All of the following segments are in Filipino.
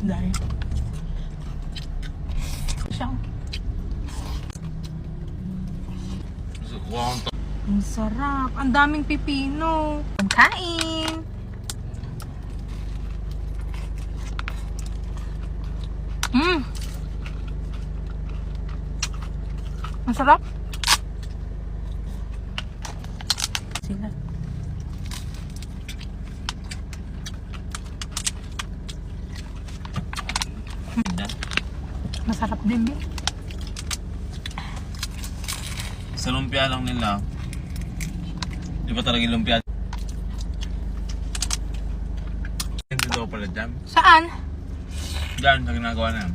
Dahil siya. Ang sarap. Ang daming pipino. Kain. Ang sarap. Sila. Masarap din din. Sa lumpia lang nila. Di ba talaga yung lumpia? Hindi daw pala dyan. Saan? Dyan, sa ginagawa na yan.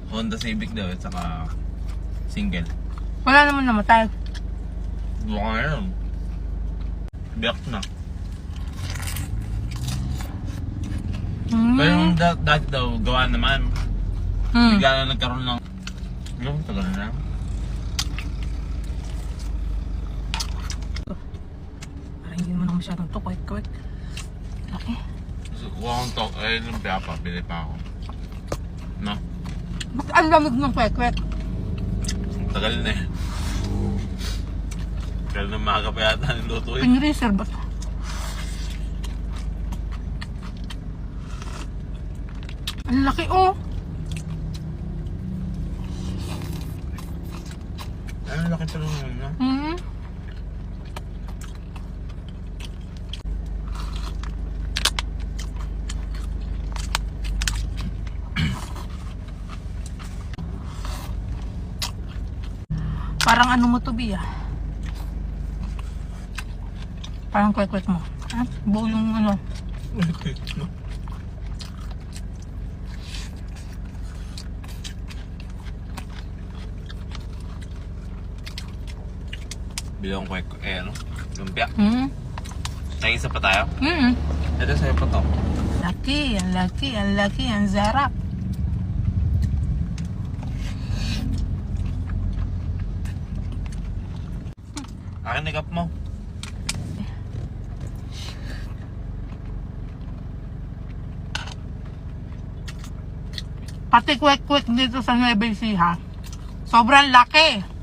Honda Civic daw at saka single. Wala naman namatay. Baka yun. Biyak na. Pero yung dati daw, gawa naman. Bigla na nagkaroon ng... Yung tagal na. Parang hindi naman ako masyadong to. Quick. Laki. Kuha akong talk, eh, lumpia pa. Bili pa ako. No? Ba't ang lamig ng kwek-kwek? Tagal na eh. Tagal na maaga pa yata niluto eh. Pinreserve ba? Ang laki oh! Ang laki pa naman na. Parang ano mo to, Bia? Parang kwek-kwek mo. Ha? Buo yung ano. Bilang kwek, ano? Lumpia. Nag-isa pa tayo? Ito sa'yo pa to. Laki, ang laki, ang laki, ang sarap. Akin na cup mo. Pati kwek-kwek dito sa Nueva Ecija. Sobrang laki.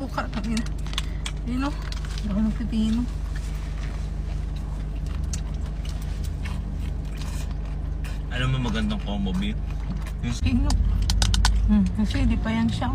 Uka, tangina. Pino. Baka ng pipino. Alam mo magandang combo beef? Pino. Kasi di pa yan siya.